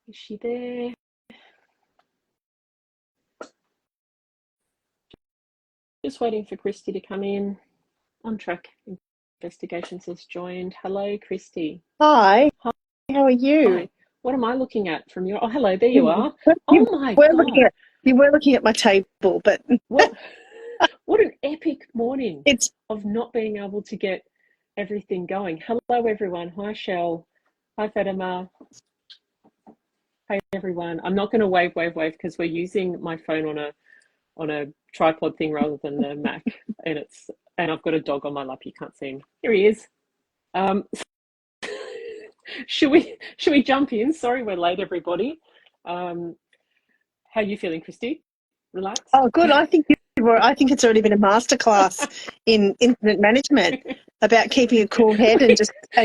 Is she there? Just waiting for Kristie to come in. On Track Investigations has joined. Hello, Kristie. Hi, Hi. how are you? What am I looking at from your? Oh, hello. There you are. You Oh my were looking God. at you were looking at my table, but What? What an epic morning it's of not being able to get everything going. Hello, everyone. Hi, Shell. Hi, Fatima. Hey, everyone. I'm not going to wave because we're using my phone on a tripod thing rather than the Mac, and I've got a dog on my lap. You can't see him. Here he is. Um, should we jump in? Sorry, we're late, everybody. Um, how are you feeling, Kristie? Relaxed? oh good. I think it's already been a masterclass in incident management about keeping a cool head and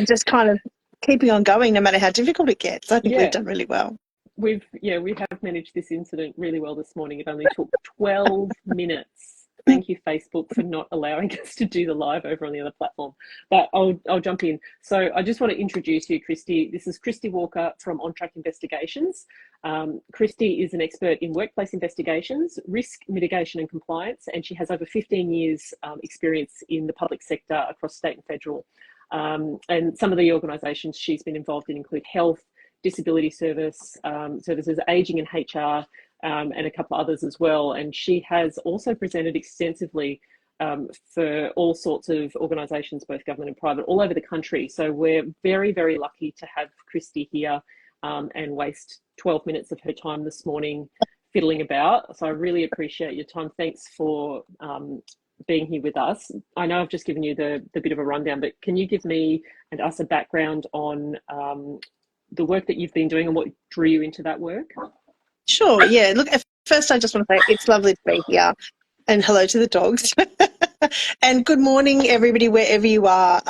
just kind of keeping on going no matter how difficult it gets. I think we've Yeah, done really well. we have managed this incident really well this morning. It only took 12 minutes. Thank you, Facebook, for not allowing us to do the live over on the other platform. But I'll jump in. So I just want to introduce you, Kristie. This is Kristie Walker from On Track Investigations. Kristie is an expert in workplace investigations, risk mitigation and compliance, and she has over 15 years experience in the public sector across state and federal. And some of the organisations she's been involved in include health, disability services, aging and HR, and a couple of others as well. And she has also presented extensively for all sorts of organisations, both government and private, all over the country. So we're very, very lucky to have Kristie here and waste 12 minutes of her time this morning fiddling about. So I really appreciate your time. Thanks for being here with us. I know I've just given you the bit of a rundown, but can you give me and us a background on the work that you've been doing and what drew you into that work? Sure, yeah. Look, at first I just want to say it's lovely to be here. And hello to the dogs. And good morning, everybody, wherever you are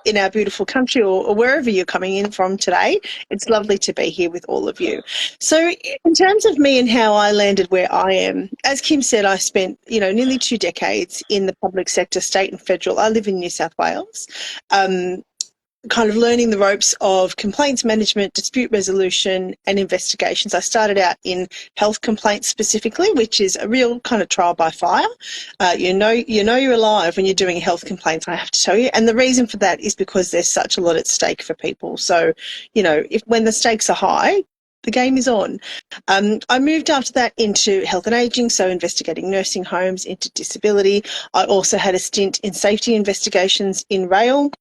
in our beautiful country or wherever you're coming in from today. It's lovely to be here with all of you. So in terms of me and how I landed where I am, as Kim said, I spent, nearly 2 decades in the public sector, state and federal. I live in New South Wales. Kind of learning the ropes of complaints management, dispute resolution and investigations. I started out in health complaints specifically, which is a real kind of trial by fire. You're alive when you're doing health complaints, I have to tell you. And the reason for that is because there's such a lot at stake for people. So, when the stakes are high, the game is on. I moved after that into health and ageing, so investigating nursing homes, into disability. I also had a stint in safety investigations in rail,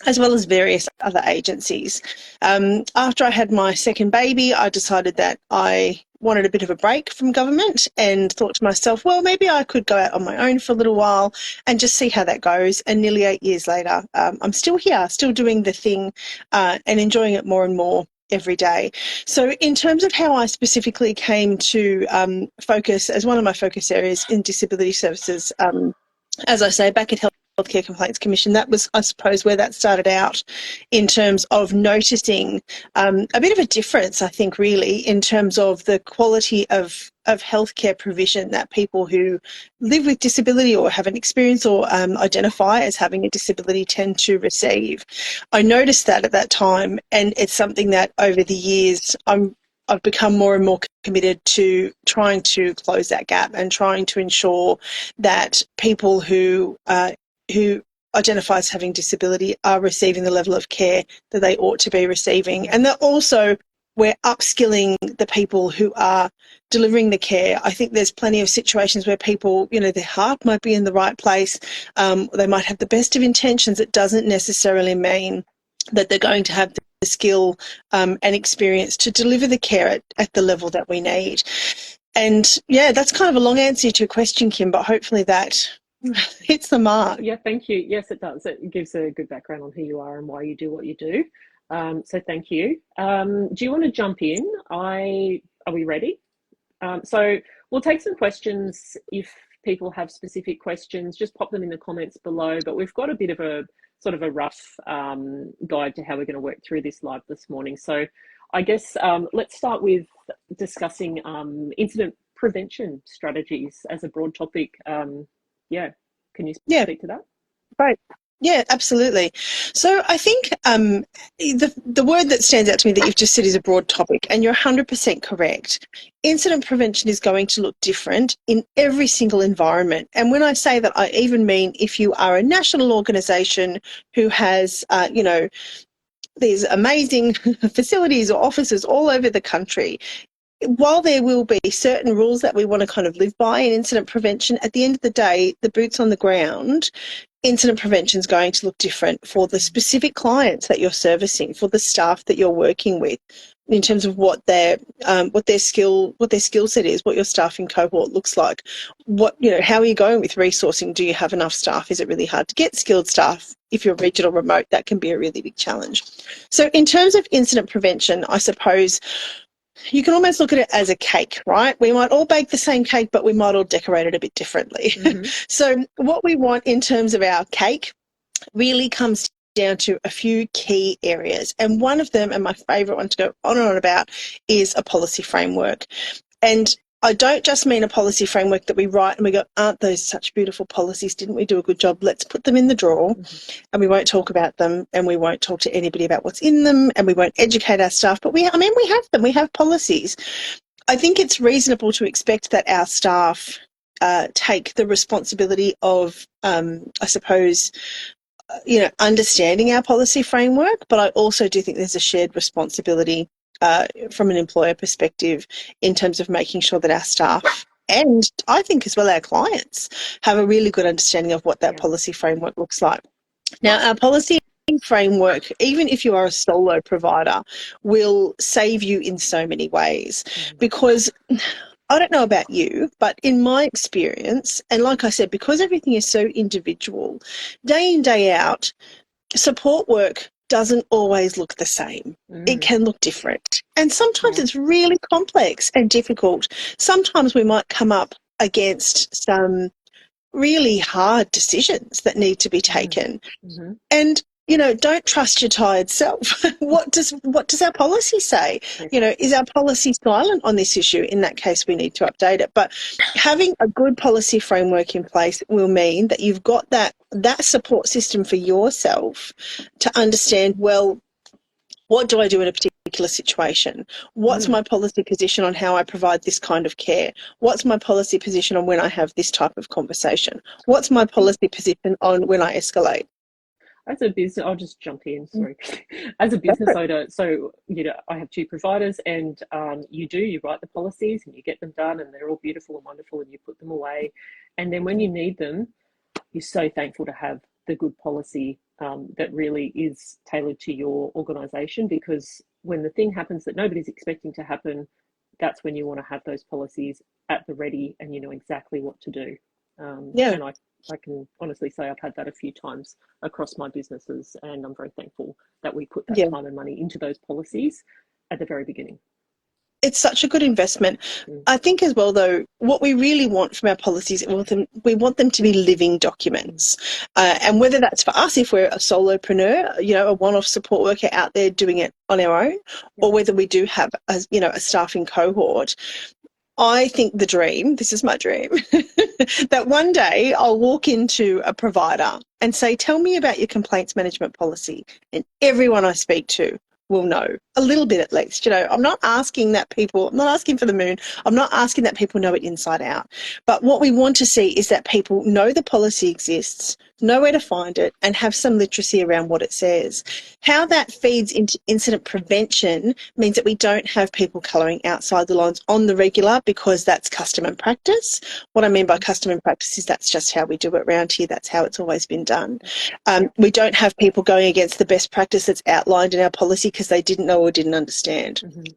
as well as various other agencies. After I had my second baby, I decided that I wanted a bit of a break from government and thought to myself, well, maybe I could go out on my own for a little while and just see how that goes. And nearly 8 years later, I'm still here, still doing the thing and enjoying it more and more every day. So in terms of how I specifically came to focus as one of my focus areas in disability services, as I say, back at Healthcare Complaints Commission, that was, I suppose, where that started out in terms of noticing a bit of a difference, I think, really, in terms of the quality of healthcare provision that people who live with disability or have an experience or identify as having a disability tend to receive. I noticed that at that time, and it's something that over the years I've become more and more committed to trying to close that gap and trying to ensure that people who identify as having disability are receiving the level of care that they ought to be receiving. And that also we're upskilling the people who are delivering the care. I think there's plenty of situations where people, their heart might be in the right place. They might have the best of intentions. It doesn't necessarily mean that they're going to have the skill and experience to deliver the care at the level that we need. And yeah, that's kind of a long answer to your question, Kim, but hopefully that hits the mark. Yeah, thank you. Yes, it does. It gives a good background on who you are and why you do what you do. So thank you. Do you want to jump in? Are we ready? So we'll take some questions. If people have specific questions, just pop them in the comments below. But we've got a bit of a sort of a rough guide to how we're going to work through this live this morning. So I guess let's start with discussing incident prevention strategies as a broad topic. Yeah, can you Yeah, speak to that? great. Yeah, absolutely. So I think the word that stands out to me that you've just said is a broad topic, and you're 100% correct. Incident prevention is going to look different in every single environment. And when I say that, I even mean if you are a national organisation who has, these amazing facilities or offices all over the country, while there will be certain rules that we want to kind of live by in incident prevention, at the end of the day, the boots on the ground, incident prevention is going to look different for the specific clients that you're servicing, for the staff that you're working with, in terms of what their skill set is, what your staffing cohort looks like, how are you going with resourcing? Do you have enough staff? Is it really hard to get skilled staff? If you're regional remote, that can be a really big challenge. So in terms of incident prevention, I suppose you can almost look at it as a cake, right? We might all bake the same cake, but we might all decorate it a bit differently. Mm-hmm. So what we want in terms of our cake really comes down to a few key areas. And one of them, and my favourite one to go on and on about, is a policy framework. And I don't just mean a policy framework that we write and we go, aren't those such beautiful policies? Didn't we do a good job? Let's put them in the drawer. Mm-hmm. And we won't talk about them, and we won't talk to anybody about what's in them, and we won't educate our staff. But we have them. We have policies. I think it's reasonable to expect that our staff take the responsibility of, I suppose, understanding our policy framework. But I also do think there's a shared responsibility from an employer perspective in terms of making sure that our staff, and I think as well our clients, have a really good understanding of what that policy framework looks like. Now, our policy framework, even if you are a solo provider, will save you in so many ways, because I don't know about you, but in my experience, and like I said, because everything is so individual, day in, day out, support work doesn't always look the same. It can look different. And sometimes it's really complex and difficult. Sometimes we might come up against some really hard decisions that need to be taken. Mm-hmm. And don't trust your tired self. What does our policy say? Is our policy silent on this issue? In that case, we need to update it. But having a good policy framework in place will mean that you've got that support system for yourself to understand, well, what do I do in a particular situation? What's my policy position on how I provide this kind of care? What's my policy position on when I have this type of conversation? What's my policy position on when I escalate? As a business, I'll just jump in, sorry. As a business owner, so, I have two providers, and you write the policies and you get them done, and they're all beautiful and wonderful, and you put them away. And then when you need them, you're so thankful to have the good policy that really is tailored to your organisation, because when the thing happens that nobody's expecting to happen, that's when you want to have those policies at the ready and you know exactly what to do. And I can honestly say I've had that a few times across my businesses, and I'm very thankful that we put that time and money into those policies at the very beginning. It's such a good investment. I think as well, though, what we really want from our policies, we want them to be living documents. And whether that's for us, if we're a solopreneur, a one-off support worker out there doing it on our own, or whether we do have a staffing cohort, I think the dream, this is my dream, that one day I'll walk into a provider and say, tell me about your complaints management policy. And everyone I speak to will know a little bit at least. I'm not asking for the moon. I'm not asking that people know it inside out. But what we want to see is that people know the policy exists, know where to find it, and have some literacy around what it says. How that feeds into incident prevention means that we don't have people colouring outside the lines on the regular, because that's custom and practice. What I mean by custom and practice is that's just how we do it around here. That's how it's always been done. We don't have people going against the best practice that's outlined in our policy because they didn't know or didn't understand. Mm-hmm.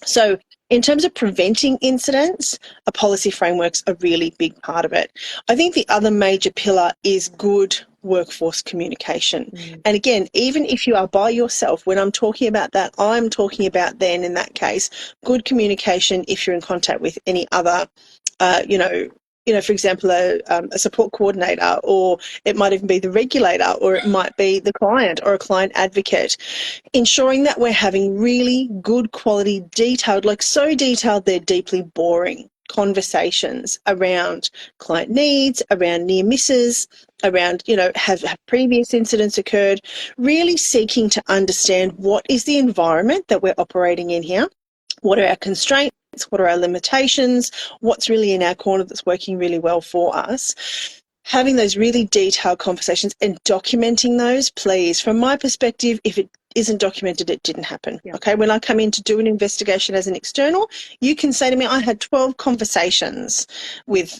So in terms of preventing incidents, a policy framework's a really big part of it. I think the other major pillar is good workforce communication. And again, even if you are by yourself, when I'm talking about that, I'm talking about then, in that case, good communication if you're in contact with any other, for example, a support coordinator, or it might even be the regulator, or it might be the client or a client advocate. Ensuring that we're having really good quality, detailed, like so detailed they're deeply boring conversations around client needs, around near misses, around, have previous incidents occurred, really seeking to understand what is the environment that we're operating in here, what are our constraints, what are our limitations, what's really in our corner that's working really well for us. Having those really detailed conversations and documenting those, please. From my perspective, if it isn't documented, it didn't happen. Yeah. Okay, when I come in to do an investigation as an external, you can say to me, I had 12 conversations with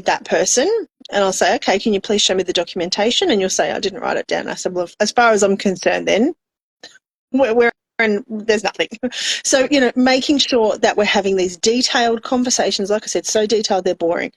that person, and I'll say, okay, can you please show me the documentation? And you'll say, I didn't write it down. I said, well, as far as I'm concerned, then we're and there's nothing. So, making sure that we're having these detailed conversations, like I said, so detailed they're boring,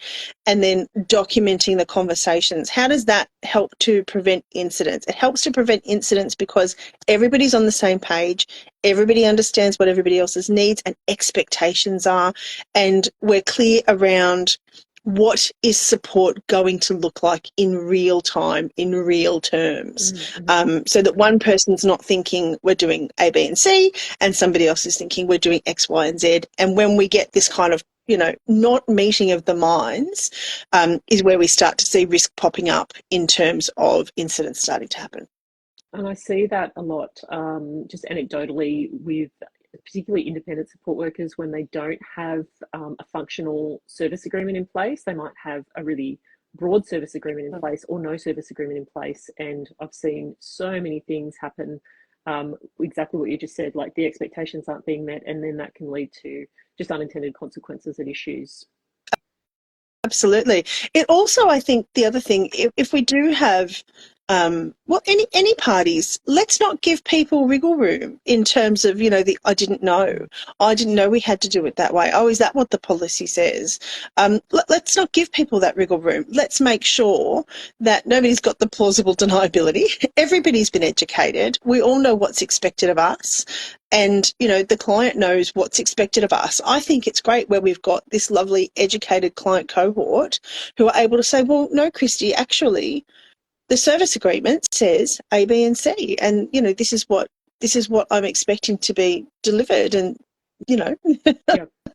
and then documenting the conversations. How does that help to prevent incidents? It helps to prevent incidents because everybody's on the same page, everybody understands what everybody else's needs and expectations are, and we're clear around what is support going to look like in real time, in real terms, so that one person's not thinking we're doing A, B and C and somebody else is thinking we're doing X, Y and Z. And when we get this kind of, not meeting of the minds is where we start to see risk popping up in terms of incidents starting to happen. And I see that a lot, just anecdotally, with particularly independent support workers when they don't have a functional service agreement in place. They might have a really broad service agreement in place or no service agreement in place. And I've seen so many things happen, exactly what you just said, like the expectations aren't being met, and then that can lead to just unintended consequences and issues. Absolutely. It also, I think the other thing, if we do have any parties, let's not give people wriggle room in terms of, I didn't know we had to do it that way. Oh, is that what the policy says? Let's not give people that wriggle room. Let's make sure that nobody's got the plausible deniability. Everybody's been educated. We all know what's expected of us. And, the client knows what's expected of us. I think it's great where we've got this lovely educated client cohort who are able to say, well, no, Kristie, actually, the service agreement says A, B and C. And, this is what I'm expecting to be delivered. And,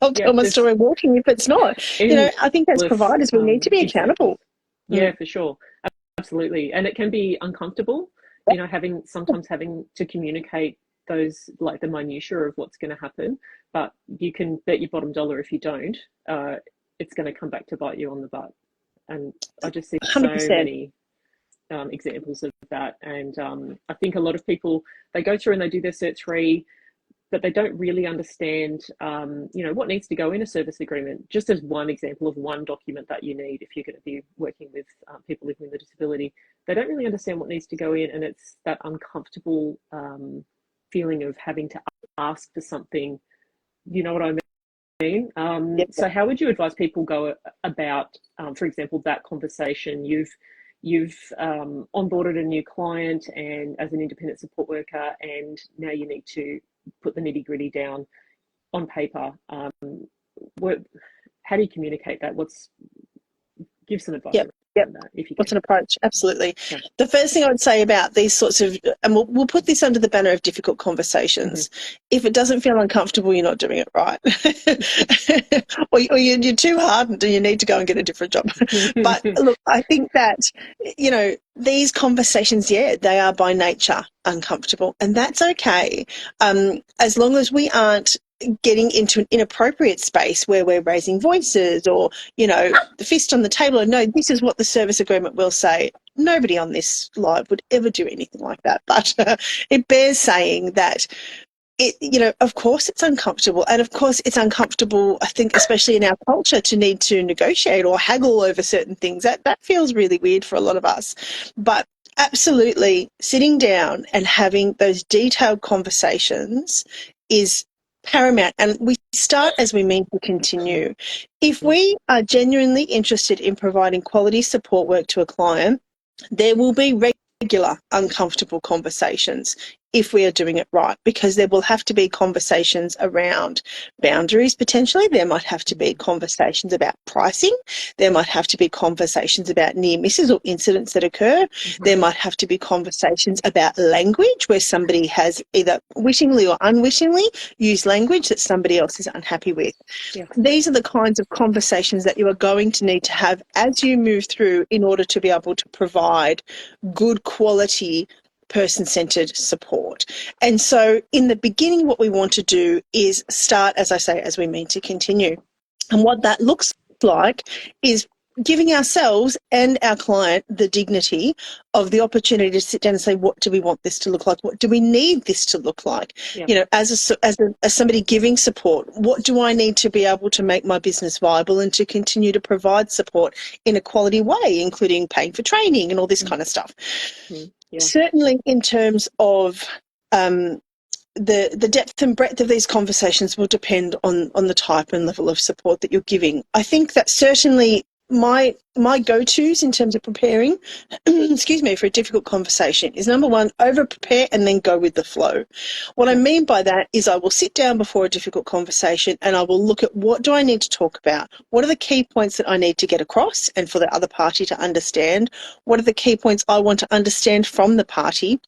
I'll tell my story walking if it's not. I think as providers, we need to be accountable. Yeah, for sure. Absolutely. And it can be uncomfortable, having to communicate those, like the minutiae of what's going to happen, but you can bet your bottom dollar if you don't, it's going to come back to bite you on the butt. And I just see 100%. So many examples of that. And I think a lot of people, they go through and they do their Cert 3, but they don't really understand, what needs to go in a service agreement, just as one example of one document that you need if you're going to be working with people living with a disability. They don't really understand what needs to go in, and it's that uncomfortable feeling of having to ask for something. You know what I mean? Yep. So how would you advise people go about, for example, that conversation? You've onboarded a new client and as an independent support worker, and now you need to put the nitty gritty down on paper. How do you communicate that? Give some advice. Yep. That, if you can. What's an approach? Absolutely. Yeah. The first thing I would say about these sorts of, and we'll put this under the banner of difficult conversations. If it doesn't feel uncomfortable, you're not doing it right. or you're too hardened and you need to go and get a different job. But look, I think that, these conversations, they are by nature uncomfortable, and that's okay. As long as we aren't getting into an inappropriate space where we're raising voices or, the fist on the table, and no, this is what the service agreement will say. Nobody on this live would ever do anything like that. But it bears saying that of course it's uncomfortable. And of course it's uncomfortable, I think, especially in our culture, to need to negotiate or haggle over certain things. That feels really weird for a lot of us. But absolutely, sitting down and having those detailed conversations is paramount, and we start as we mean to continue. If we are genuinely interested in providing quality support work to a client, there will be regular uncomfortable conversations. if we are doing it right, because there will have to be conversations around boundaries potentially. There might have to be conversations about pricing. There might have to be conversations about near misses or incidents that occur. There might have to be conversations about language where somebody has either wittingly or unwittingly used language that somebody else is unhappy with. Yes. These are the kinds of conversations that you are going to need to have as you move through in order to be able to provide good quality person-centered support. And so in the beginning, what we want to do is start, as I say, as we mean to continue. And what that looks like is giving ourselves and our client the dignity of the opportunity to sit down and say, what do we want this to look like? What do we need this to look like? Yep. You know, as somebody giving support, what do I need to be able to make my business viable and to continue to provide support in a quality way, including paying for training and all this kind of stuff. Yeah. Certainly in terms of the depth and breadth of these conversations will depend on the type and level of support that you're giving. I think that certainly my go-tos in terms of preparing, excuse me, for a difficult conversation is number one, over-prepare and then go with the flow. What I mean by that is I will sit down before a difficult conversation and I will look at what do I need to talk about? What are the key points that I need to get across and for the other party to understand? What are the key points I want to understand from the party?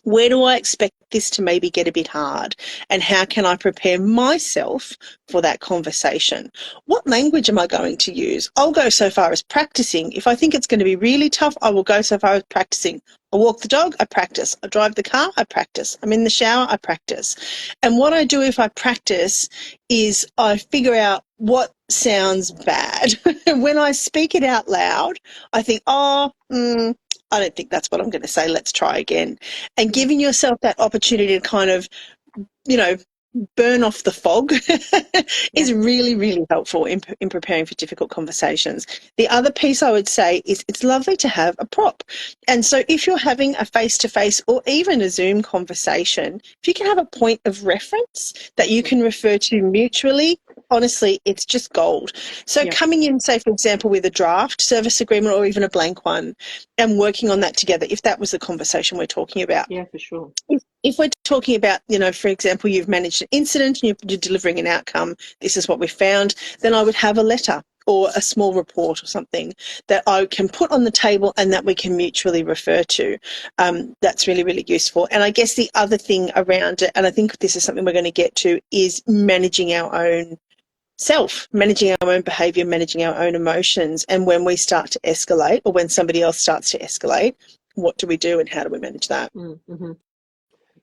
Where do I expect this to maybe get a bit hard? And how can I prepare myself for that conversation? What language am I going to use? I'll go so far as practicing. If I think it's going to be really tough, I will go so far as practicing. I walk the dog, I practice. I drive the car, I practice. I'm in the shower, I practice. And what I do if I practice is I figure out what sounds bad. When I speak it out loud, I think, I don't think that's what I'm going to say. Let's try again. And giving yourself that opportunity to kind of, you know, burn off the fog is really, really helpful in preparing for difficult conversations. The other piece I would say is it's lovely to have a prop. And so if you're having a face-to-face or even a Zoom conversation, if you can have a point of reference that you can refer to mutually, honestly, it's just gold. So coming in, say, for example, with a draft service agreement or even a blank one and working on that together, if that was the conversation we're talking about. Yeah, for sure. If we're talking about, you know, for example, you've managed an incident and you're delivering an outcome, this is what we found, then I would have a letter or a small report or something that I can put on the table and that we can mutually refer to. That's really, really useful. And I guess the other thing around it, and I think this is something we're going to get to, is managing our own self, managing our own behaviour, managing our own emotions. And when we start to escalate or when somebody else starts to escalate, what do we do and how do we manage that? Mm-hmm.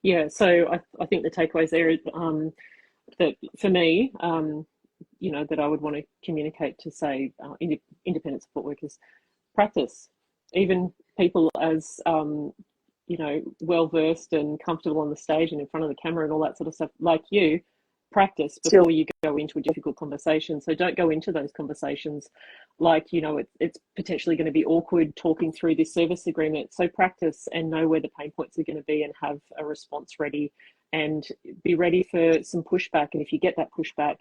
Yeah, so I think the takeaways there is that for me, you know, that I would want to communicate to, say, independent support workers, practice. Even people as, you know, well-versed and comfortable on the stage and in front of the camera and all that sort of stuff, like you, practice before you go into a difficult conversation. So don't go into those conversations like, you know, it's potentially going to be awkward talking through this service agreement. So practice and know where the pain points are going to be and have a response ready and be ready for some pushback. And if you get that pushback,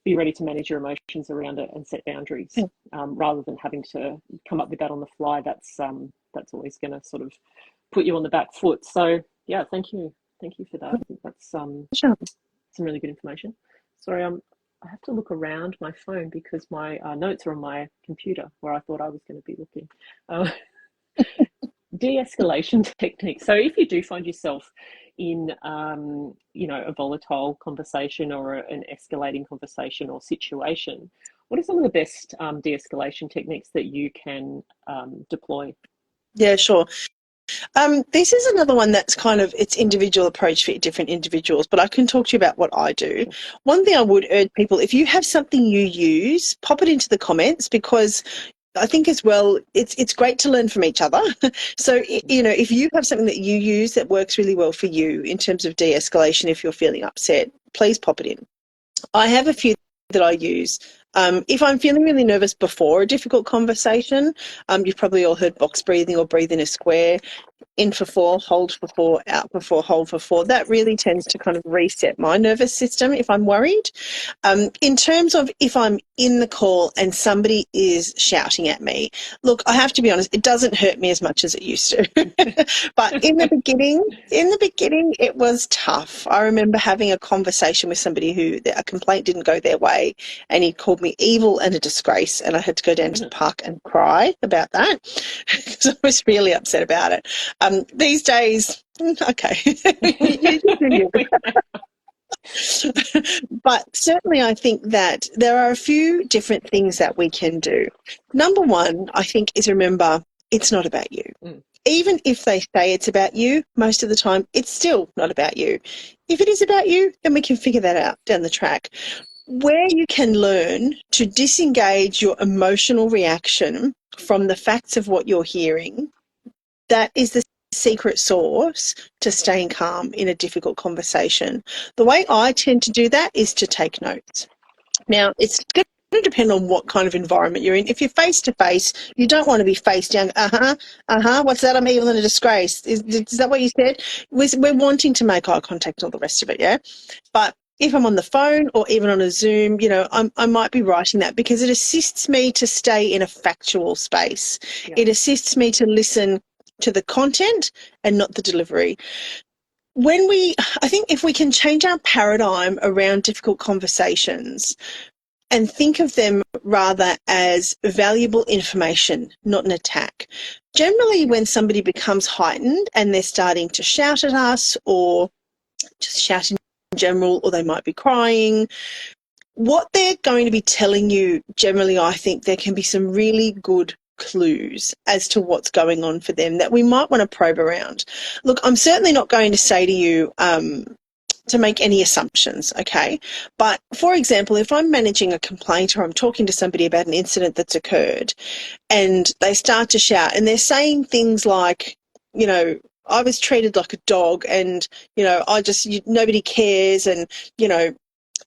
be ready to manage your emotions around it and set boundaries, rather than having to come up with that on the fly. That's always going to sort of put you on the back foot. So yeah, thank you for that. I think that's some really good information. Sorry, I have to look around my phone because my notes are on my computer where I thought I was going to be looking. De-escalation techniques. So if you do find yourself in, you know, a volatile conversation or an escalating conversation or situation, what are some of the best de-escalation techniques that you can deploy? Yeah, sure. This is another one that's kind of, it's individual approach for different individuals, but I can talk to you about what I do. One thing I would urge people, if you have something you use, pop it into the comments, because I think as well, it's great to learn from each other. So, you know, if you have something that you use that works really well for you in terms of de-escalation, if you're feeling upset, please pop it in. I have a few that I use. If I'm feeling really nervous before a difficult conversation, you've probably all heard box breathing or breathe in a square. in for 4, hold for 4, out for 4, hold for 4. That really tends to kind of reset my nervous system if I'm worried. In terms of if I'm in the call and somebody is shouting at me, look, I have to be honest, it doesn't hurt me as much as it used to. But in the beginning, it was tough. I remember having a conversation with somebody who a complaint didn't go their way, and he called me evil and a disgrace, and I had to go down to the park and cry about that because I was really upset about it. These days, okay. But certainly I think that there are a few different things that we can do. Number one, I think, is remember it's not about you. Even if they say it's about you, most of the time it's still not about you. If it is about you, then we can figure that out down the track. Where you can learn to disengage your emotional reaction from the facts of what you're hearing, that is the secret sauce to staying calm in a difficult conversation. The way I tend to do that is to take notes. Now, it's going to depend on what kind of environment you're in. If you're face to face, you don't want to be face down. What's that? I'm evil and a disgrace. Is that what you said? We're wanting to make eye contact and all the rest of it, yeah? But if I'm on the phone or even on a Zoom, I might be writing that because it assists me to stay in a factual space. Yeah. It assists me to listen to the content and not the delivery. I think if we can change our paradigm around difficult conversations and think of them rather as valuable information, not an attack. Generally, when somebody becomes heightened and they're starting to shout at us or just shout in general, or they might be crying, what they're going to be telling you, generally, I think there can be some really good clues as to what's going on for them that we might want to probe around. Look, I'm certainly not going to say to you to make any assumptions, okay? But, for example, if I'm managing a complaint or I'm talking to somebody about an incident that's occurred and they start to shout and they're saying things like, I was treated like a dog and, nobody cares and,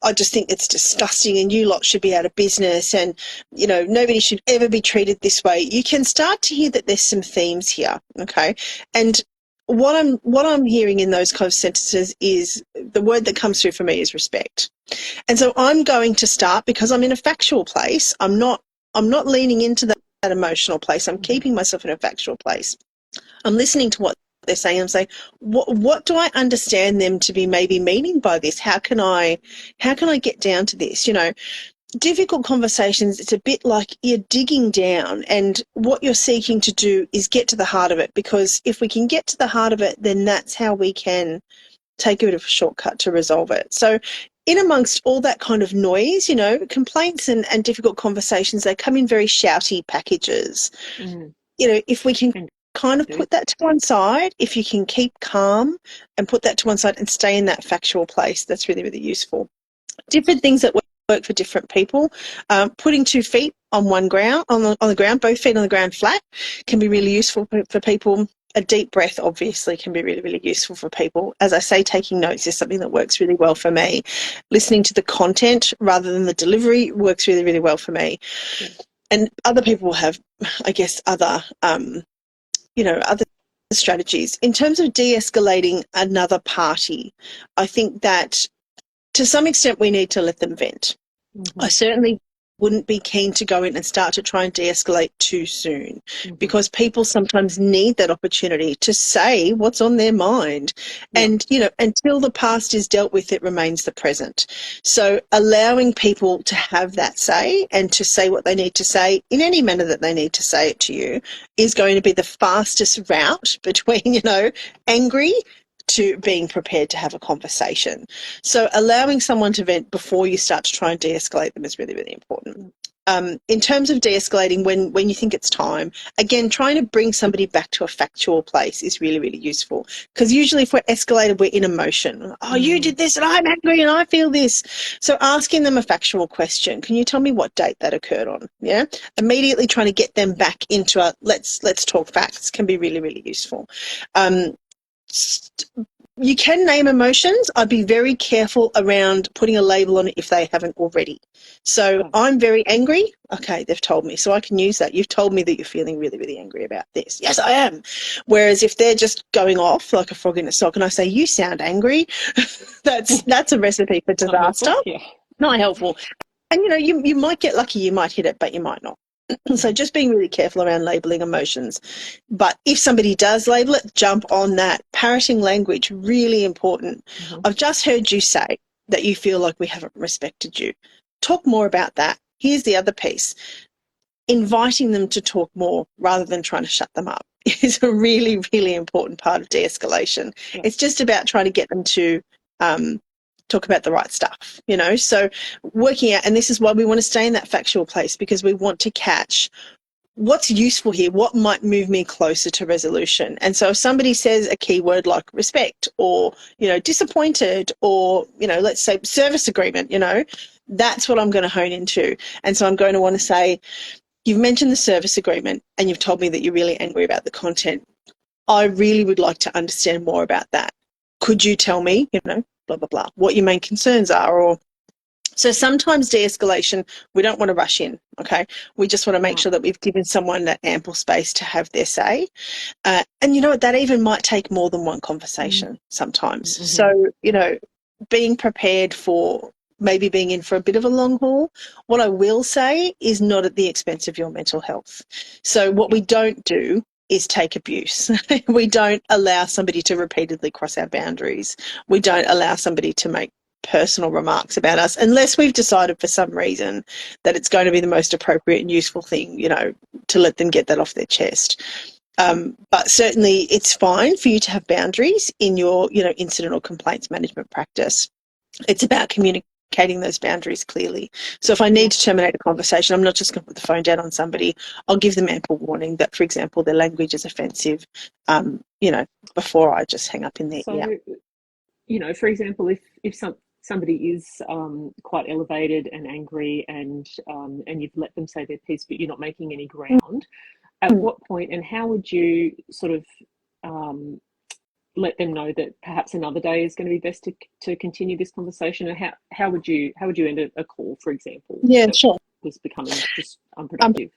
I just think it's disgusting and you lot should be out of business and, nobody should ever be treated this way. You can start to hear that there's some themes here, okay? And what I'm hearing in those kind of sentences is the word that comes through for me is respect. And so I'm going to start because I'm in a factual place. I'm not leaning into that emotional place. I'm keeping myself in a factual place. I'm listening to what they're saying. I'm saying, what do I understand them to be maybe meaning by this? How can I get down to this? Difficult conversations, it's a bit like you're digging down and what you're seeking to do is get to the heart of it, because if we can get to the heart of it, then that's how we can take a bit of a shortcut to resolve it. So in amongst all that kind of noise, complaints and difficult conversations, they come in very shouty packages. If we can kind of put that to one side, if you can keep calm and put that to one side and stay in that factual place, that's really, really useful. Different things that work for different people. Putting 2 feet on the ground, both feet on the ground flat, can be really useful for people. A deep breath, obviously, can be really, really useful for people. As I say, taking notes is something that works really well for me. Listening to the content rather than the delivery works really, really well for me. Yeah. And other people will have, I guess, other strategies. In terms of de-escalating another party, I think that to some extent we need to let them vent. I certainly wouldn't be keen to go in and start to try and de-escalate too soon, because people sometimes need that opportunity to say what's on their mind. And, until the past is dealt with, it remains the present. So allowing people to have that say and to say what they need to say in any manner that they need to say it to you is going to be the fastest route between, angry to being prepared to have a conversation. So allowing someone to vent before you start to try and de-escalate them is really, really important. In terms of de-escalating, when you think it's time, again, trying to bring somebody back to a factual place is really, really useful. Because usually if we're escalated, we're in emotion. Oh, you did this and I'm angry and I feel this. So asking them a factual question, can you tell me what date that occurred on? Yeah. Immediately trying to get them back into let's talk facts can be really, really useful. you can name emotions. I'd be very careful around putting a label on it if they haven't already. So I'm very angry. Okay, they've told me, so I can use that. You've told me that you're feeling really, really angry about this. Yes, I am. Whereas if they're just going off like a frog in a sock and I say, you sound angry, that's a recipe for disaster. Not helpful. And, you know, you might get lucky, you might hit it, but you might not. So just being really careful around labeling emotions. But if somebody does label it, jump on that. Parroting language, really important. I've just heard you say that you feel like we haven't respected you. Talk more about that. Here's the other piece. Inviting them to talk more rather than trying to shut them up is a really, really important part of de-escalation. It's just about trying to get them to talk about the right stuff, you know. So working out, and this is why we want to stay in that factual place, because we want to catch what's useful here, what might move me closer to resolution. And so if somebody says a keyword like respect or, you know, disappointed or, you know, let's say service agreement, you know, that's what I'm going to hone into. And so I'm going to want to say, you've mentioned the service agreement and you've told me that you're really angry about the content. I really would like to understand more about that. Could you tell me, you know, blah, blah, blah, what your main concerns are? Or so sometimes de-escalation, we don't want to rush in, okay? We just want to make sure that we've given someone that ample space to have their say. And you know what, that even might take more than one conversation sometimes. So, you know, being prepared for maybe being in for a bit of a long haul. What I will say is not at the expense of your mental health. So what we don't do is take abuse. We don't allow somebody to repeatedly cross our boundaries. We don't allow somebody to make personal remarks about us unless we've decided for some reason that it's going to be the most appropriate and useful thing, you know, to let them get that off their chest. But certainly it's fine for you to have boundaries in your, you know, incident or complaints management practice. It's about communicating those boundaries clearly. So if I need to terminate a conversation, I'm not just going to put the phone down on somebody. I'll give them ample warning that, for example, their language is offensive, you know, before I just hang up in there. So, you know, for example, if somebody is quite elevated and angry and you've let them say their piece, but you're not making any ground, at what point and how would you sort of let them know that perhaps another day is going to be best to continue this conversation? And how would you end a call, for example? Yeah, sure. Was becoming just unproductive.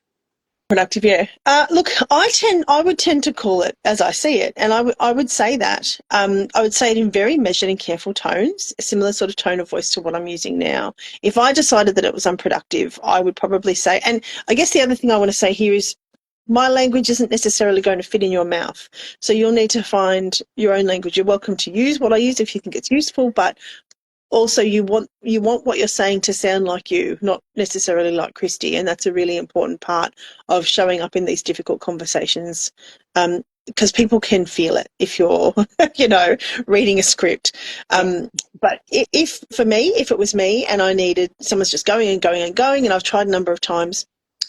Productive, yeah. Look, I would tend to call it as I see it, and I would say that. I would say it in very measured and careful tones, a similar sort of tone of voice to what I'm using now. If I decided that it was unproductive, I would probably say, and I guess the other thing I want to say here is my language isn't necessarily going to fit in your mouth. So you'll need to find your own language. You're welcome to use what I use if you think it's useful, but also you want what you're saying to sound like you, not necessarily like Kristie. And that's a really important part of showing up in these difficult conversations, because people can feel it if you're, you know, reading a script. But if it was me and I needed, someone's just going and going and going, and I've tried a number of times,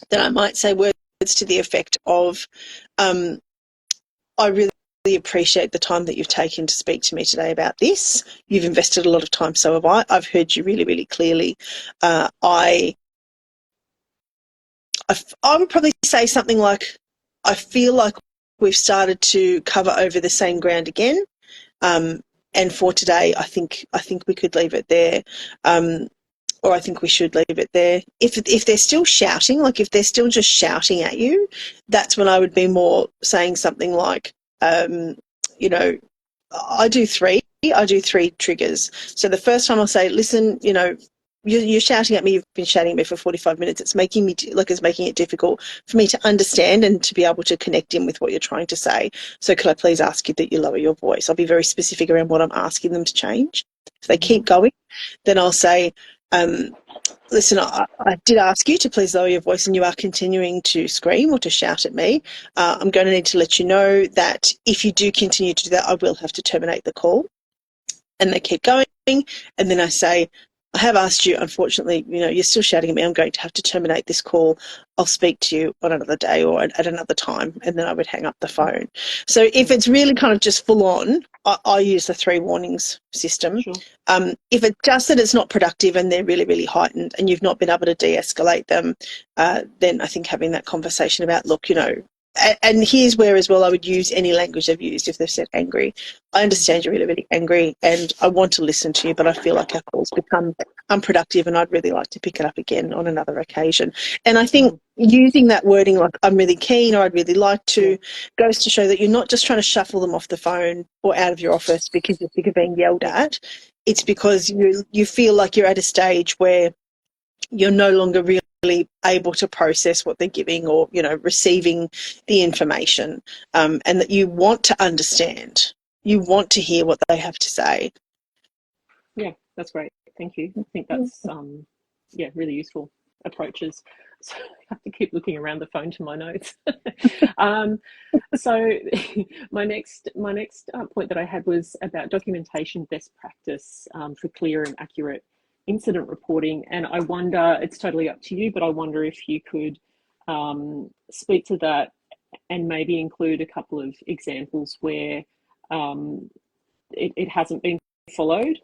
then I might say words to the effect of, I really appreciate the time that you've taken to speak to me today about this. You've invested a lot of time, so have I. I've heard you really, really clearly. I would probably say something like, I feel like we've started to cover over the same ground again. And for today, I think we could leave it there. Or I think we should leave it there. If they're still shouting, like if they're still just shouting at you, that's when I would be more saying something like, you know, I do three triggers. So the first time I'll say, listen, you know, you're shouting at me. You've been shouting at me for 45 minutes. It's making it difficult for me to understand and to be able to connect in with what you're trying to say. So could I please ask you that you lower your voice? I'll be very specific around what I'm asking them to change. If they keep going, then I'll say, listen, I did ask you to please lower your voice and you are continuing to scream or to shout at me. I'm going to need to let you know that if you do continue to do that, I will have to terminate the call. And they keep going. And then I say, I have asked you, unfortunately, you know, you're still shouting at me. I'm going to have to terminate this call. I'll speak to you on another day or at another time. And then I would hang up the phone. So if it's really kind of just full on, I use the 3 warnings system. Sure. If it's just that it's not productive and they're really, really heightened and you've not been able to de-escalate them, then I think having that conversation about, look, you know, and here's where as well I would use any language they've used. If they've said angry, I understand you're really, really angry and I want to listen to you, but I feel like our calls become unproductive and I'd really like to pick it up again on another occasion. And I think using that wording like I'm really keen or I'd really like to goes to show that you're not just trying to shuffle them off the phone or out of your office because you're sick of being yelled at. It's because you feel like you're at a stage where you're no longer really able to process what they're giving or, you know, receiving the information, and that you want to understand. You want to hear what they have to say. Yeah, that's great. Thank you. I think that's, really useful approaches. So I have to keep looking around the phone to my notes. So my next point that I had was about documentation best practice for clear and accurate incident reporting. And I wonder, it's totally up to you, but I wonder if you could speak to that and maybe include a couple of examples where it hasn't been followed,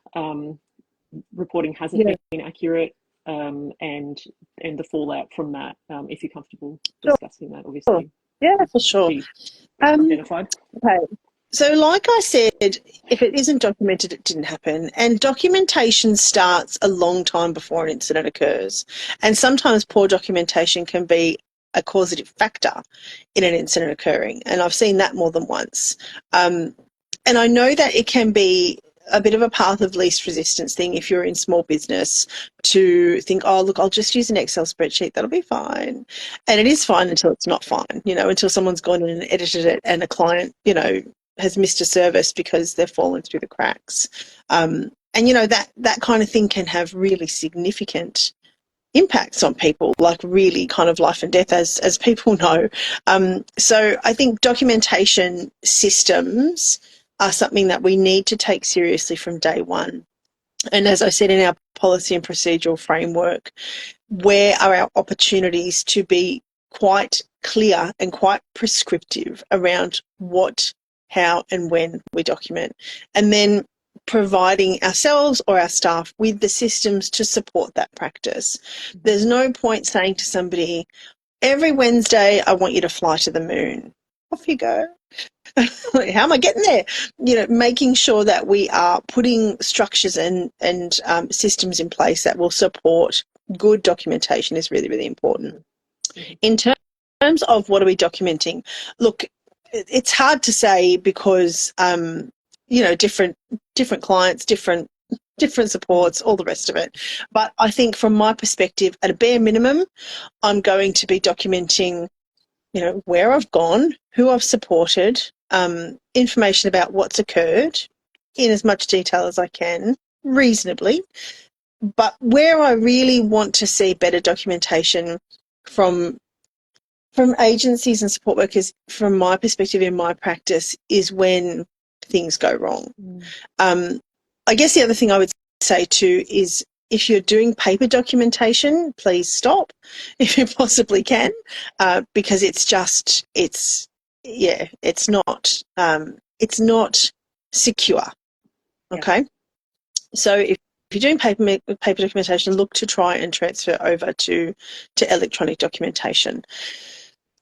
reporting hasn't been accurate, and the fallout from that, if you're comfortable discussing that, obviously. Yeah, for sure. Identified. Okay. So like I said, if it isn't documented, it didn't happen. And documentation starts a long time before an incident occurs. And sometimes poor documentation can be a causative factor in an incident occurring. And I've seen that more than once. And I know that it can be a bit of a path of least resistance thing if you're in small business to think, oh, look, I'll just use an Excel spreadsheet. That'll be fine. And it is fine until it's not fine, you know, until someone's gone in and edited it and a client, you know, has missed a service because they've fallen through the cracks. And, you know, that kind of thing can have really significant impacts on people, like really kind of life and death, as people know. So I think documentation systems are something that we need to take seriously from day one. And as I said, in our policy and procedural framework, where are our opportunities to be quite clear and quite prescriptive around what, how and when we document, and then providing ourselves or our staff with the systems to support that practice. There's no point saying to somebody, every Wednesday I want you to fly to the moon. Off you go. How am I getting there? You know, making sure that we are putting structures and systems in place that will support good documentation is really, really important. In terms of what are we documenting, look, it's hard to say because, you know, different clients, different supports, all the rest of it. But I think from my perspective, at a bare minimum, I'm going to be documenting, you know, where I've gone, who I've supported, information about what's occurred in as much detail as I can, reasonably. But where I really want to see better documentation from agencies and support workers, from my perspective in my practice, is when things go wrong. I guess the other thing I would say too is, if you're doing paper documentation, please stop if you possibly can, because it's not secure. Okay, so if you're doing paper documentation, look to try and transfer over to electronic documentation.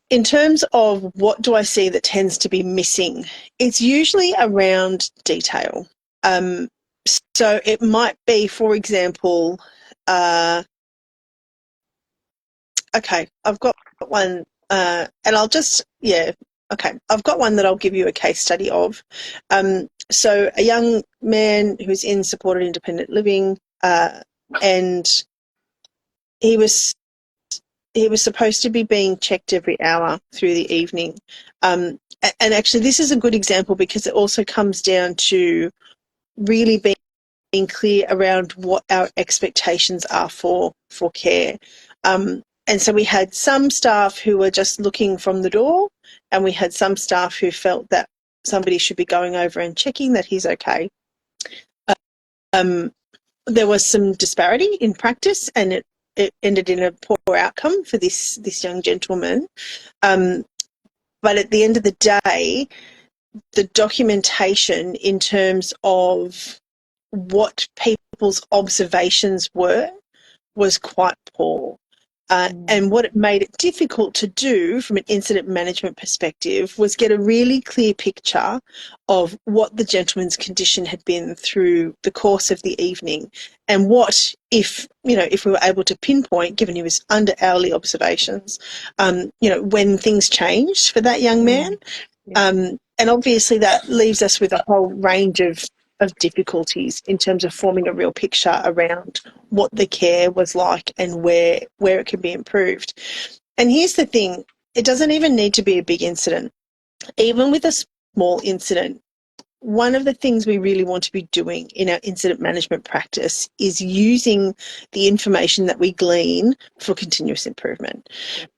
In terms of what do I see that tends to be missing, it's usually around detail. So it might be, for example, okay, I've got one, and I'll just, I've got one that I'll give you a case study of. So a young man who's in supported independent living, and he was supposed to be being checked every hour through the evening. And actually this is a good example because it also comes down to really being clear around what our expectations are for care. And so we had some staff who were just looking from the door, and we had some staff who felt that somebody should be going over and checking that he's okay. There was some disparity in practice, and it ended in a poor outcome for this young gentleman. But at the end of the day, the documentation in terms of what people's observations were was quite poor. And what it made it difficult to do from an incident management perspective was get a really clear picture of what the gentleman's condition had been through the course of the evening, and what, if we were able to pinpoint, given he was under hourly observations, when things changed for that young man. And obviously that leaves us with a whole range of difficulties in terms of forming a real picture around what the care was like and where it can be improved. And here's the thing, it doesn't even need to be a big incident. Even with a small incident, one of the things we really want to be doing in our incident management practice is using the information that we glean for continuous improvement.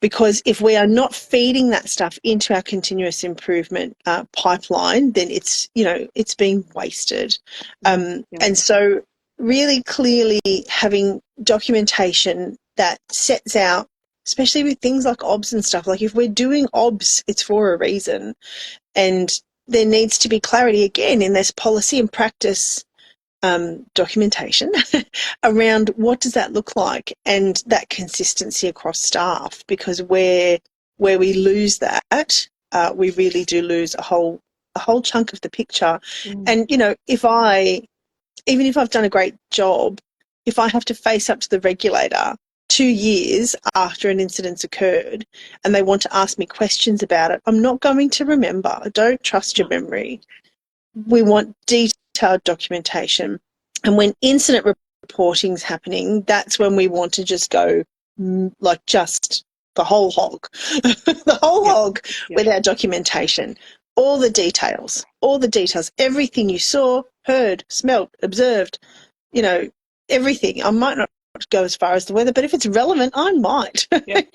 Because if we are not feeding that stuff into our continuous improvement pipeline, then it's being wasted. And so really clearly having documentation that sets out, especially with things like OBS and stuff, like if we're doing OBS, it's for a reason. And there needs to be clarity again in this policy and practice documentation around what does that look like, and that consistency across staff, because where we lose that, we really do lose a whole chunk of the picture. And even if I've done a great job, if I have to face up to the regulator 2 years after an incident's occurred and they want to ask me questions about it, I'm not going to remember. Don't trust your memory. We want detailed documentation. And when incident reporting's happening, that's when we want to just go like just the whole hog, the whole hog with our documentation. All the details, everything you saw, heard, smelt, observed, everything. I might not go as far as the weather, but if it's relevant, I might. If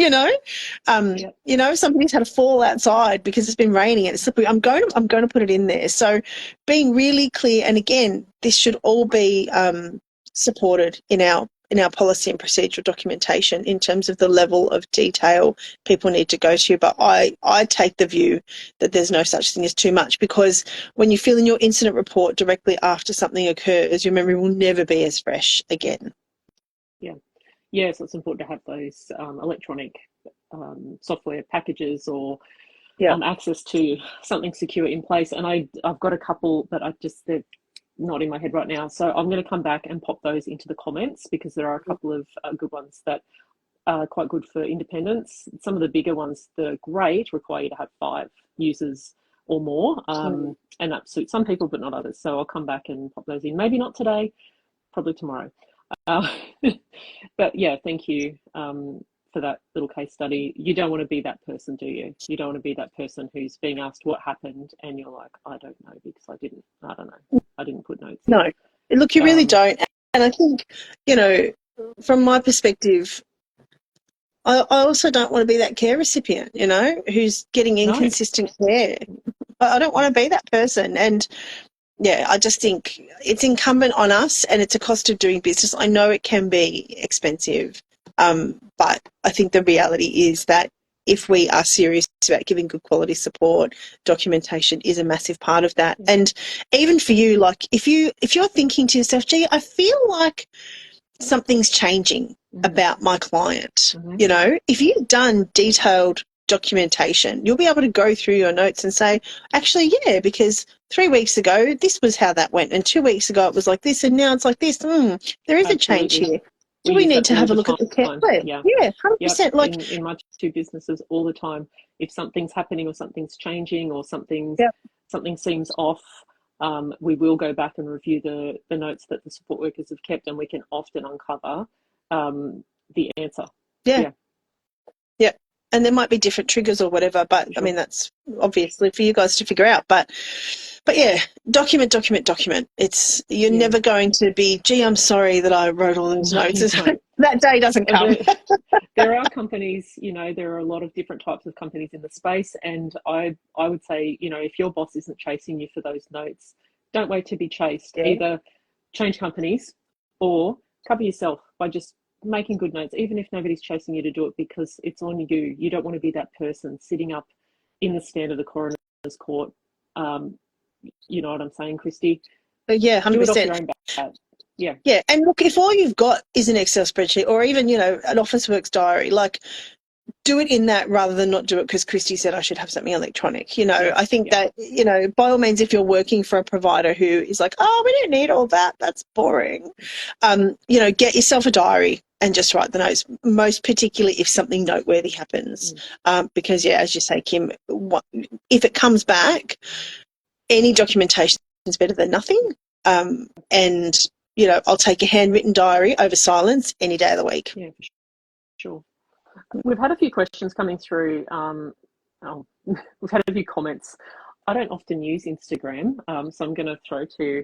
somebody's had a fall outside because it's been raining and it's slippery, I'm going to put it in there. So being really clear, and again, this should all be supported in our policy and procedural documentation in terms of the level of detail people need to go to. But I take the view that there's no such thing as too much, because when you fill in your incident report directly after something occurs, your memory will never be as fresh again. So it's important to have those electronic software packages or access to something secure in place. And I've got a couple that they're not in my head right now. So I'm going to come back and pop those into the comments, because there are a couple of good ones that are quite good for independents. Some of the bigger ones that are great require you to have 5 users or more. And that suits some people, but not others. So I'll come back and pop those in. Maybe not today, probably tomorrow. But thank you for that little case study. You don't want to be that person, do you? You don't want to be that person who's being asked what happened and you're like, I don't know, because I didn't put notes in. No, look, you really don't. And I think, from my perspective, I also don't want to be that care recipient, who's getting inconsistent care. I don't want to be that person. And I just think it's incumbent on us, and it's a cost of doing business. I know it can be expensive, but I think the reality is that if we are serious about giving good quality support, documentation is a massive part of that. And even for you, like if you're thinking to yourself, gee, I feel like something's changing about my client, if you've done detailed documentation, you'll be able to go through your notes and say, actually, because 3 weeks ago, this was how that went, and 2 weeks ago it was like this, and now it's like this. There is a change here. Do we need to have a look at the care plan? 100%. Like in my 2 businesses all the time, if something's happening or something's changing or something seems off, we will go back and review the notes that the support workers have kept, and we can often uncover the answer. And there might be different triggers or whatever, but sure. I mean, that's obviously for you guys to figure out. But document. It's you're never going to be, gee, I'm sorry that I wrote all those notes. That day doesn't come. There are companies, there are a lot of different types of companies in the space. And I would say, if your boss isn't chasing you for those notes, don't wait to be chased. Either change companies or cover yourself by just making good notes, even if nobody's chasing you to do it, because it's on you. You don't want to be that person sitting up in the stand of the coroner's court. You know what I'm saying, Kristie? Yeah, 100%. Do it off your own bat. Yeah. And look, if all you've got is an Excel spreadsheet or even, you know, an Officeworks diary, like, do it in that rather than not do it because Kristie said I should have something electronic. You know, I think that, you know, by all means, if you're working for a provider who is like, oh, we don't need all that, that's boring, you know, get yourself a diary and just write the notes, most particularly if something noteworthy happens. Because, yeah, as you say, Kim, if it comes back, any documentation is better than nothing. And, you know, I'll take a handwritten diary over silence any day of the week. Yeah, for sure. We've had a few questions coming through. We've had a few comments. I don't often use Instagram, so I'm going to throw to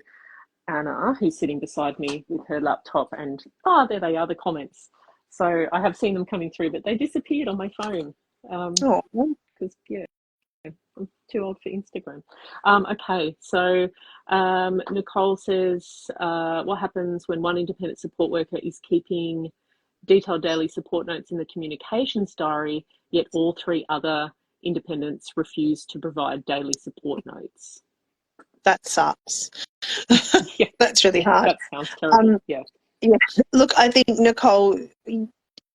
Anna, who's sitting beside me with her laptop, and there they are, the comments. So I have seen them coming through, but they disappeared on my phone. Because, I'm too old for Instagram. Okay, so Nicole says, what happens when one independent support worker is keeping detailed daily support notes in the communications diary, yet all three other independents refuse to provide daily support notes? That sucks. That's really hard. That sounds terrible. Yeah. Look, I think, Nicole,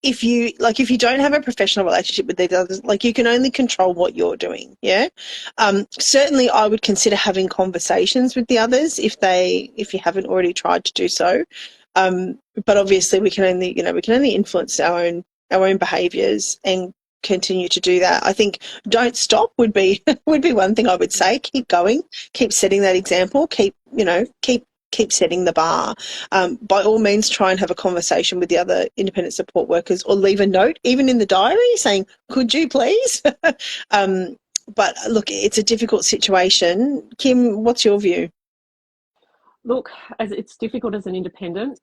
if you don't have a professional relationship with these others, like, you can only control what you're doing. Yeah. Certainly I would consider having conversations with the others if you haven't already tried to do so. But obviously we can only influence our own behaviours and continue to do that. I think don't stop would be one thing I would say. Keep going, keep setting that example, keep setting the bar. By all means, try and have a conversation with the other independent support workers or leave a note, even in the diary, saying, could you please? But look, it's a difficult situation. Kim, what's your view? Look, as it's difficult as an independent.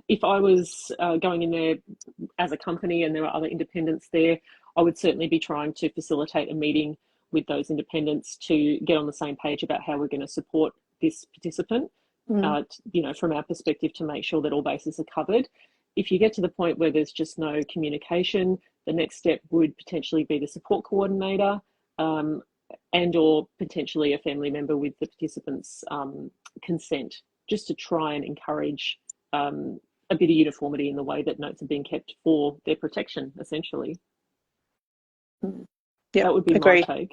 If I was going in there as a company and there are other independents there, I would certainly be trying to facilitate a meeting with those independents to get on the same page about how we're going to support this participant, from our perspective, to make sure that all bases are covered. If you get to the point where there's just no communication, the next step would potentially be the support coordinator, and or potentially a family member with the participant's consent, just to try and encourage a bit of uniformity in the way that notes are being kept for their protection, essentially. Yeah, that would be agreed. my take.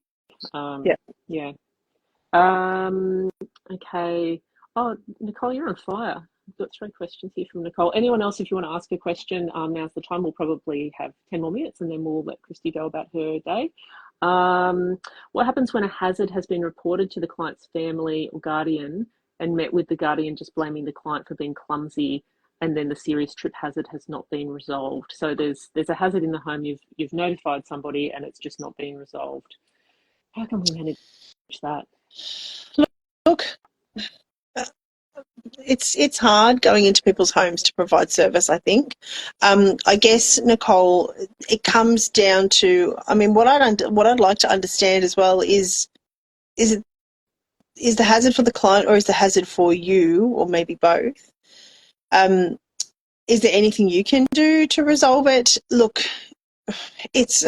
Okay. Oh, Nicole, you're on fire. I've got 3 questions here from Nicole. Anyone else, if you want to ask a question, now's the time. We'll probably have 10 more minutes and then we'll let Kristie go about her day. What happens when a hazard has been reported to the client's family or guardian and met with the guardian just blaming the client for being clumsy, and then the serious trip hazard has not been resolved? So there's a hazard in the home, you've notified somebody and it's just not being resolved. How can we manage that? Look, it's hard going into people's homes to provide service, I think. I guess, Nicole, it comes down to, I mean, what I'd like to understand as well is the hazard for the client or is the hazard for you, or maybe both? Is there anything you can do to resolve it? Look, it's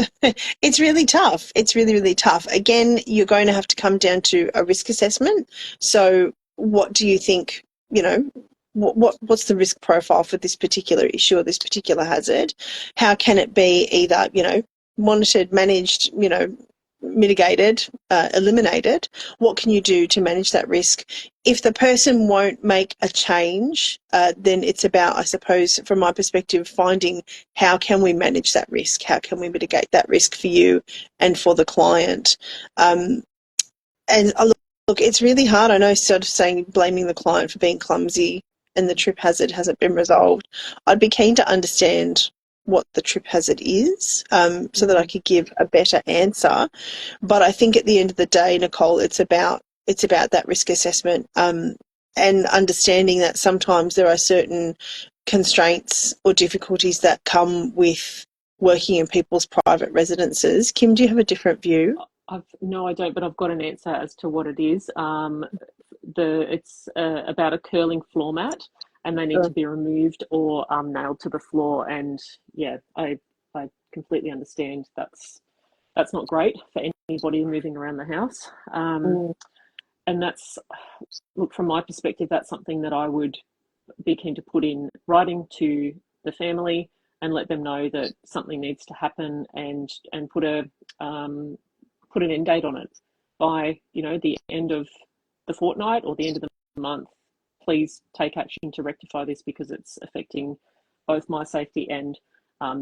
really tough. It's really, really tough. Again, you're going to have to come down to a risk assessment. So what do you think, what's the risk profile for this particular issue or this particular hazard? How can it be either, monitored, managed, mitigated, eliminated? What can you do to manage that risk? If the person won't make a change, then it's about, I suppose, from my perspective, finding how can we manage that risk? How can we mitigate that risk for you and for the client? And look, it's really hard. I know, sort of saying, blaming the client for being clumsy and the trip hazard hasn't been resolved. I'd be keen to understand what the trip hazard is, so that I could give a better answer. But I think at the end of the day, Nicole, it's about that risk assessment, and understanding that sometimes there are certain constraints or difficulties that come with working in people's private residences. Kim, do you have a different view? No, I don't, but I've got an answer as to what it is. It's about a curling floor mat, and they need to be removed or nailed to the floor. And I completely understand that's not great for anybody moving around the house. And that's, look, from my perspective, that's something that I would be keen to put in writing to the family and let them know that something needs to happen, and put an end date on it by, the end of the fortnight or the end of the month. Please take action to rectify this, because it's affecting both my safety and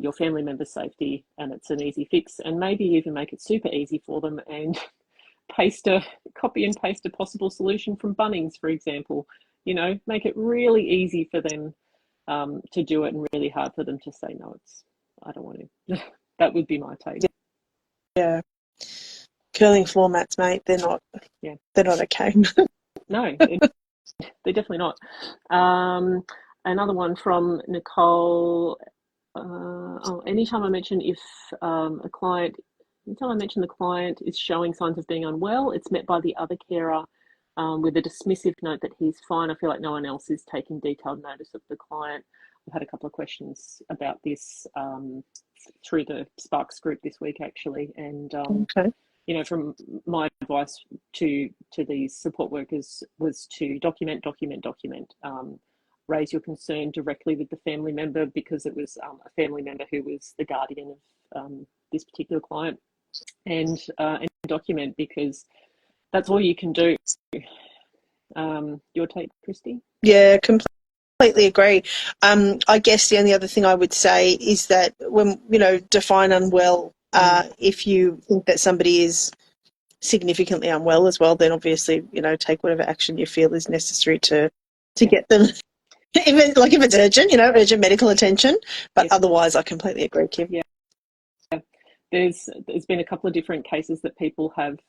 your family member's safety, and it's an easy fix. And maybe even make it super easy for them and copy and paste a possible solution from Bunnings, for example. Make it really easy for them to do it, and really hard for them to say no. I don't want to. That would be my take. Yeah, curling floor mats, mate. They're not. Yeah, they're not okay. No, they're definitely not. Another one from Nicole. Anytime I mention the client is showing signs of being unwell, it's met by the other carer with a dismissive note that he's fine. I feel like no one else is taking detailed notice of the client. I've had a couple of questions about this through the Sparks group this week, actually, and okay. From my advice to these support workers was to document. Raise your concern directly with the family member, because it was a family member who was the guardian of this particular client, and document, because that's all you can do. Your take, Kristie? Yeah, completely agree. I guess the only other thing I would say is that when, define unwell, if you think that somebody is significantly unwell as well, then obviously, take whatever action you feel is necessary to get them. Even if it's urgent, urgent medical attention. But otherwise, I completely agree, Kim. Yeah. There's been a couple of different cases that people have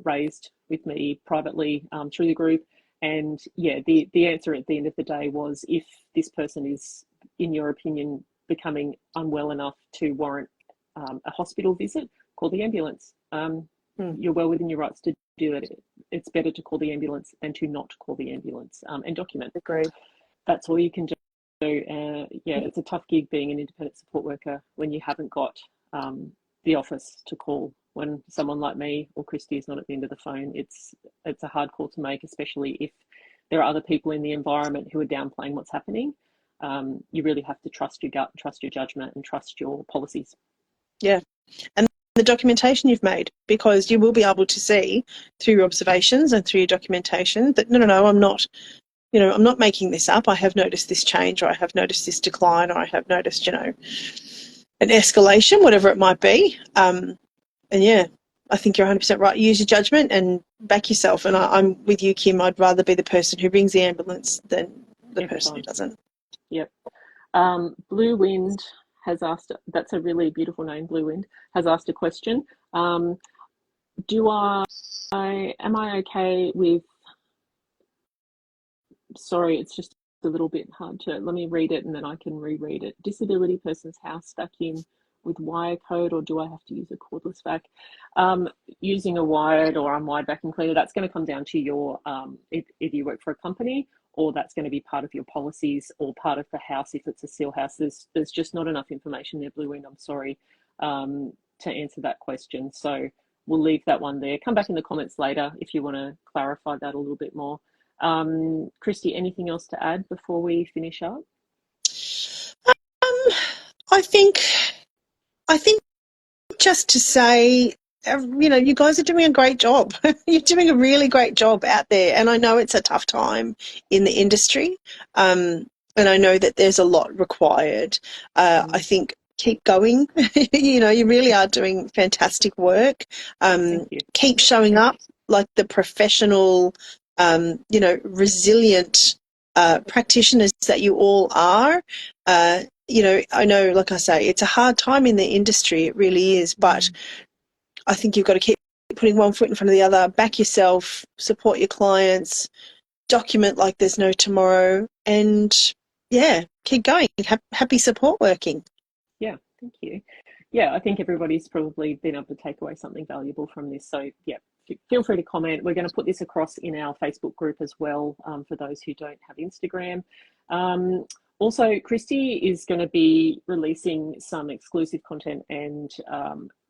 raised with me privately through the group. And the answer at the end of the day was, if this person is, in your opinion, becoming unwell enough to warrant a hospital visit, call the ambulance. You're well within your rights to do that. It's better to call the ambulance than to not call the ambulance, and document. Agreed. That's all you can do. It's a tough gig being an independent support worker when you haven't got the office to call. When someone like me or Kristie is not at the end of the phone, it's a hard call to make, especially if there are other people in the environment who are downplaying what's happening. You really have to trust your gut, trust your judgment, and trust your policies. Yeah, and the documentation you've made, because you will be able to see through your observations and through your documentation that no, I'm not. I'm not making this up. I have noticed this change, or I have noticed this decline, or I have noticed, an escalation, whatever it might be. And I think you're 100% right. Use your judgment and back yourself. And I'm with you, Kim. I'd rather be the person who rings the ambulance than the person who doesn't. Yep. Blue Wind has asked, that's a really beautiful name, Blue Wind, has asked a question. Am I okay with, sorry, it's just a little bit hard to, let me read it and then I can reread it. Disability person's house stuck in with wire code, or do I have to use a cordless vac? Using a wired or unwired vacuum cleaner, that's going to come down to your, if you work for a company, or that's going to be part of your policies or part of the house if it's a seal house. There's just not enough information there, Blue Wind, I'm sorry, to answer that question. So we'll leave that one there. Come back in the comments later if you want to clarify that a little bit more. Kristie, anything else to add before we finish up? I think just to say, you guys are doing a great job. You're doing a really great job out there. And I know it's a tough time in the industry. And I know that there's a lot required. I think keep going. You really are doing fantastic work. Keep showing up like the professional, resilient practitioners that you all are. I know, like I say, it's a hard time in the industry. It really is. But I think you've got to keep putting one foot in front of the other, back yourself, support your clients, document like there's no tomorrow, and, keep going. Happy support working. Yeah, thank you. Yeah, I think everybody's probably been able to take away something valuable from this. So, feel free to comment. We're going to put this across in our Facebook group as well, for those who don't have Instagram. Also, Kristie is going to be releasing some exclusive content and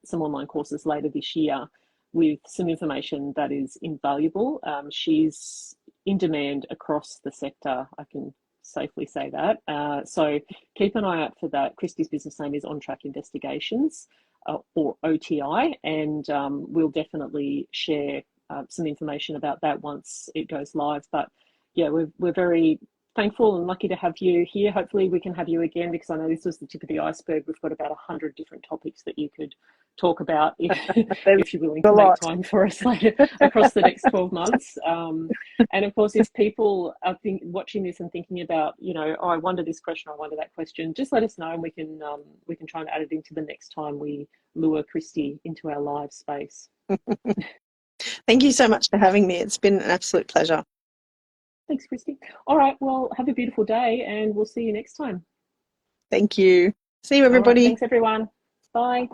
some online courses later this year with some information that is invaluable. She's in demand across the sector. I can safely say that. So keep an eye out for that. Kristie's business name is On Track Investigations, or OTI, and we'll definitely share some information about that once it goes live. But yeah, we're very thankful and lucky to have you here. Hopefully we can have you again, because I know this was the tip of the iceberg. We've got about 100 different topics that you could talk about if you're willing to make time for us later across the next 12 months. And of course, if people are watching this and thinking about, oh, I wonder this question, I wonder that question, just let us know, and we can try and add it into the next time we lure Kristie into our live space. Thank you so much for having me. It's been an absolute pleasure. Thanks, Kristie. All right, well, have a beautiful day, and we'll see you next time. Thank you. See you, everybody. All right, thanks, everyone. Bye.